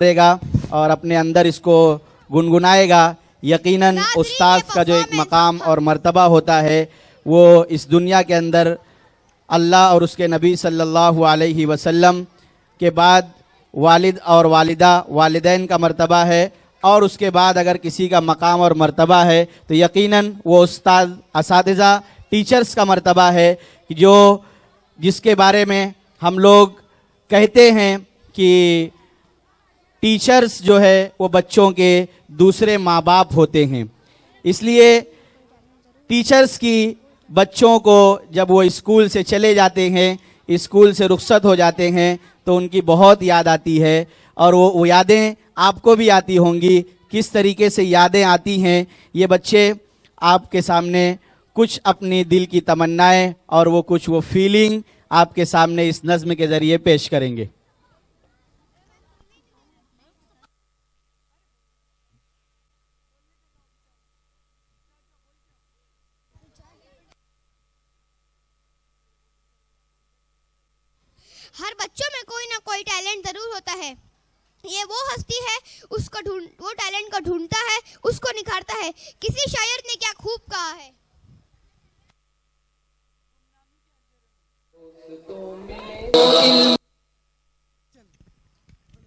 करेगा और अपने अंदर इसको गुनगुनाएगा, यकीनन उस्ताद का जो एक मकाम और मर्तबा होता है वो इस दुनिया के अंदर अल्लाह और उसके नबी सल्लल्लाहु अलैहि वसल्लम के बाद वालिद और वालिदा वालिदैन का मर्तबा है, और उसके बाद अगर किसी का मकाम और मर्तबा है तो यकीनन वो उस्ताद असातिज़ा टीचर्स का मर्तबा है, जो जिसके बारे में हम लोग कहते हैं कि टीचर्स जो है वो बच्चों के दूसरे माँ बाप होते हैं। इसलिए टीचर्स की बच्चों को जब वो स्कूल से चले जाते हैं, स्कूल से रुखसत हो जाते हैं, तो उनकी बहुत याद आती है, और वो यादें आपको भी आती होंगी। किस तरीके से यादें आती हैं, ये बच्चे आपके सामने कुछ अपनी दिल की तमन्नाएं और वो फीलिंग आपके सामने इस नज़्म के ज़रिए पेश करेंगे। हर बच्चों में कोई ना कोई टैलेंट जरूर होता है। ये वो हस्ती है वो टैलेंट को ढूंढता है, उसको निखारता है। किसी शायर ने क्या खूब कहा है,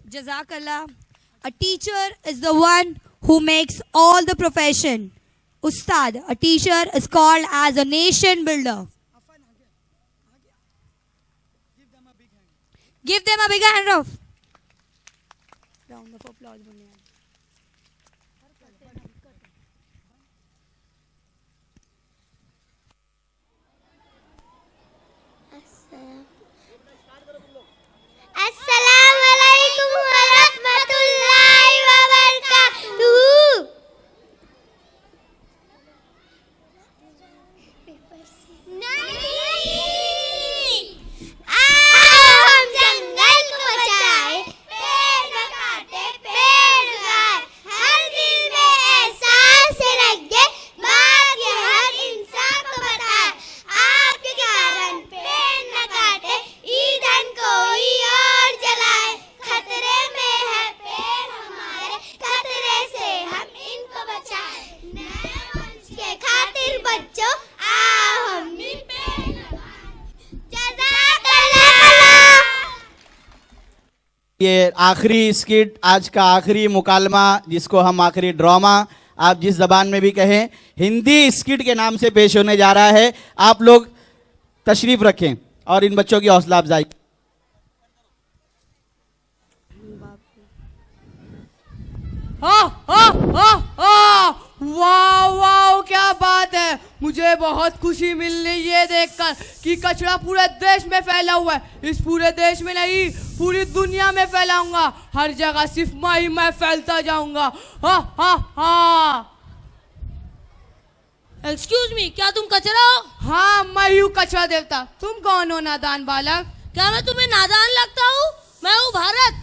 Jazakallah. A teacher is the one who makes all the profession. Ustad, a teacher is called as a nation builder. Give them a big hand of round of applause. अस्सलाम वालेकुम व रहमतुल्लाहि व बरकातुहू। नहीं, आओ हम जंगल को बचाए, पेड़ न काटे पेड़ उगाए, हर दिल में एहसास रखे, बात ये हर इंसान को बताए। आपके कारण पेड़ न काटे, ईंधन कोई और जलाए, खतरे में है पेड़ हमारे, खतरे से हम इनको बचाए। नए वंश के खातिर बच्चों आओ हम भी पेड़ लगाएं। जज़ाकल्लाह। ये आखिरी स्किट, आज का आखिरी मुकालमा, जिसको हम आखिरी ड्रामा, आप जिस जबान में भी कहें, हिंदी स्किट के नाम से पेश होने जा रहा है। आप लोग तशरीफ रखें और इन बच्चों की हौसला अफजाई। वाह वाह, क्या बात है। मुझे बहुत खुशी मिल रही है देखकर कि कचरा पूरे देश में फैला हुआ है। इस पूरे देश में नहीं, पूरी दुनिया में फैलाऊंगा। हर जगह सिर्फ मैं फैलता जाऊंगा। हा हा हा। एक्सक्यूज मी, क्या तुम कचरा हो? हाँ, मैं हूँ कचरा देवता। तुम कौन हो नादान बालक? क्या मैं तुम्हें नादान लगता हूँ? मैं हूँ भारत।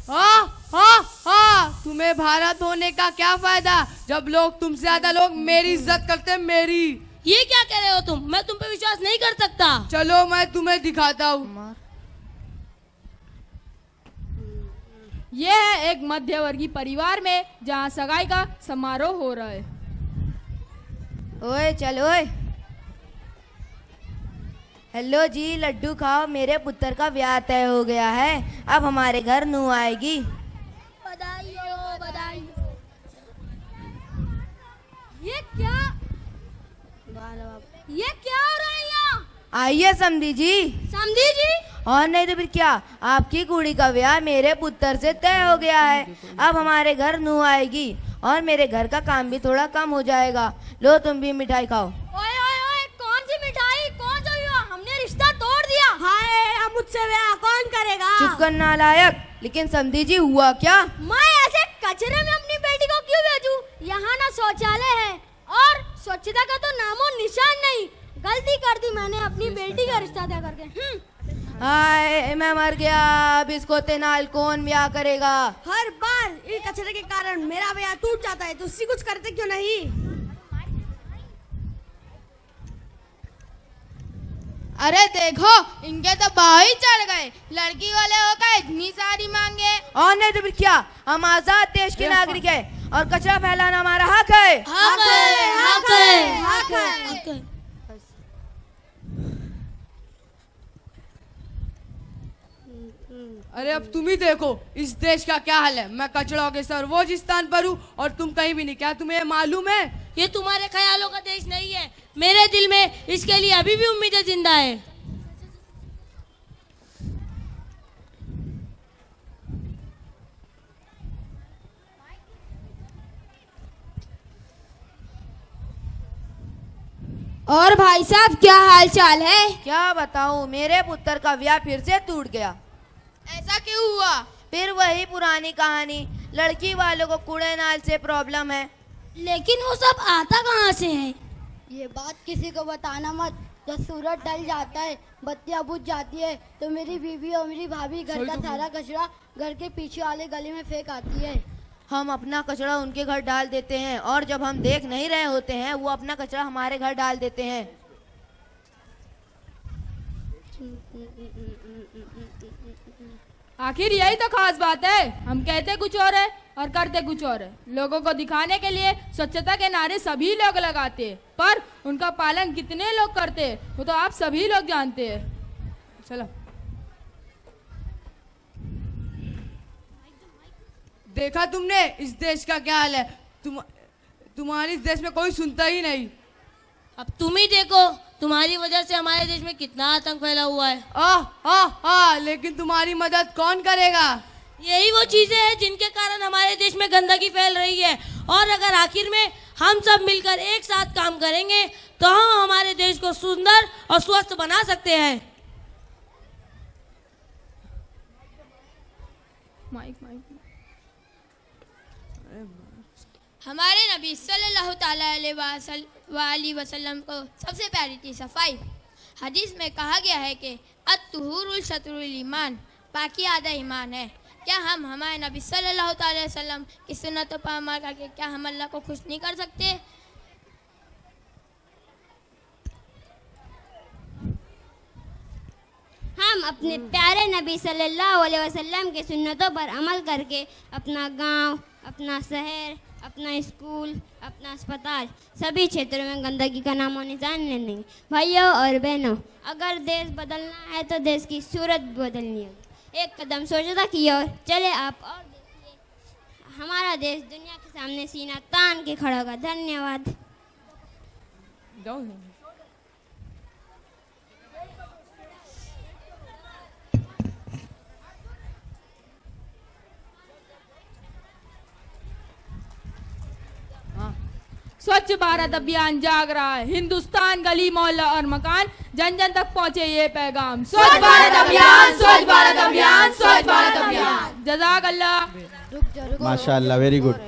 हाँ हाँ हाँ, तुम्हें भारत होने का क्या फायदा जब लोग तुमसे ज्यादा लोग मेरी इज्जत करते हैं। मेरी ये क्या कह रहे हो तुम? मैं तुम पे विश्वास नहीं कर सकता। चलो मैं तुम्हें दिखाता हूँ। यह है एक मध्यवर्गीय परिवार में जहाँ सगाई का समारोह हो रहा है। ओए चल ओए। हेलो जी, लड्डू खाओ, मेरे पुत्र का ब्याह तय हो गया है। अब हमारे घर नूह आएगी। बधाई हो, बधाई हो। ये क्या हो रहा है यहाँ? आइए समधी जी। समधी जी? और नहीं तो फिर क्या, आपकी कुड़ी का ब्याह मेरे पुत्र से तय हो गया है। अब हमारे घर नूह आएगी और मेरे घर का काम भी थोड़ा कम हो जाएगा। लो तुम भी मिठाई खाओ। ओए ओए ओए, कौन सी मिठाई, कौन सा विवाह? हमने रिश्ता तोड़ दिया। हाय, अब मुझसे ब्याह कौन करेगा? चुप कर नालायक। लेकिन समधी जी हुआ क्या? मैं ऐसे कचरे में अपनी बेटी को क्यों भेजूं? यहाँ ना शौचालय है और स्वच्छता का तो नामो निशान नहीं। गलती कर दी मैंने अपनी बेटी का रिश्ता तय करके। हाय, मैं मर गया। अब इसको तेनाल कौन ब्याह करेगा? हर बार इस कचरे के कारण मेरा ब्याह टूट जाता है, तो उससे कुछ करते क्यों नहीं? अरे देखो इनके तो बाव ही चढ़ गए, लड़की वाले होकर इतनी सारी मांगे। और नहीं तो फिर क्या, हम आजाद देश के नागरिक हैं और कचरा फैलाना हमारा हक है। हक है, हक है, हक है। अरे अब तुम ही देखो इस देश का क्या हाल है। मैं कचड़ों के सर्वोच्च स्थान पर हूँ और तुम कहीं भी नहीं। क्या तुम्हें मालूम है? ये तुम्हारे ख्यालों का देश नहीं है, मेरे दिल में इसके लिए अभी भी उम्मीदें जिंदा है। और भाई साहब क्या हाल चाल है? क्या बताऊं, मेरे पुत्र का ब्याह फिर से टूट गया। ऐसा क्यों हुआ? फिर वही पुरानी कहानी, लड़की वालों को कूड़े नाल से प्रॉब्लम है। लेकिन वो सब आता कहाँ से है? ये बात किसी को बताना मत। जब सूरज ढल जाता है, बत्तियां बुझ जाती है, तो मेरी बीवी और मेरी भाभी घर का सारा कचरा घर के पीछे वाले गली में फेंक आती है। हम अपना कचरा उनके घर डाल देते हैं और जब हम देख नहीं रहे होते हैं वो अपना कचरा हमारे घर डाल देते हैं। आखिर यही तो खास बात है, हम कहते कुछ और है और करते कुछ और है। लोगों को दिखाने के लिए स्वच्छता के नारे सभी लोग लगाते हैं, पर उनका पालन कितने लोग करते हैं वो तो आप सभी लोग जानते हैं। चलो देखा तुमने इस देश का क्या हाल है। तुम्हारे इस देश में कोई सुनता ही नहीं। अब तुम ही देखो, तुम्हारी वजह से हमारे देश में कितना आतंक फैला हुआ है। लेकिन तुम्हारी मदद कौन करेगा? यही वो चीजें हैं जिनके कारण हमारे देश में गंदगी फैल रही है। और अगर आखिर में हम सब मिलकर एक साथ काम करेंगे तो हम हमारे देश को सुंदर और स्वस्थ बना सकते हैं। हमारे नबी सल्लल्लाहु ताला अलैहि वसल्लम को सबसे प्यारी थी सफाई। हदीस में कहा गया है कि अत्तुहुरुल शत्रुल ईमान, पाकी आधा ईमान है। क्या हम हमारे नबी सल्लल्लाहु ताला अलैहि वसल्लम की सुन्नतों पर अमल करके क्या हम अल्लाह को खुश नहीं कर सकते? हम अपने प्यारे नबी सल्लल्लाहु अलैहि वसल्लम के सुन्नतों पर अमल करके अपना गांव, अपना शहर, अपना स्कूल, अपना अस्पताल, सभी क्षेत्रों में गंदगी का नामो निशान नहीं लेंगे। भाइयों और बहनों, अगर देश बदलना है तो देश की सूरत बदलनी होगी। एक कदम स्वच्छता की ओर चले आप और देखिए, हमारा देश दुनिया के सामने सीना तान के खड़ा होगा। धन्यवाद। स्वच्छ भारत अभियान जाग रहा है। हिंदुस्तान गली मोहल्ला और मकान, जन जन तक पहुंचे ये पैगाम। स्वच्छ भारत अभियान, स्वच्छ भारत अभियान, स्वच्छ भारत अभियान। जज़ाक अल्लाह। माशाअल्लाह, वेरी गुड।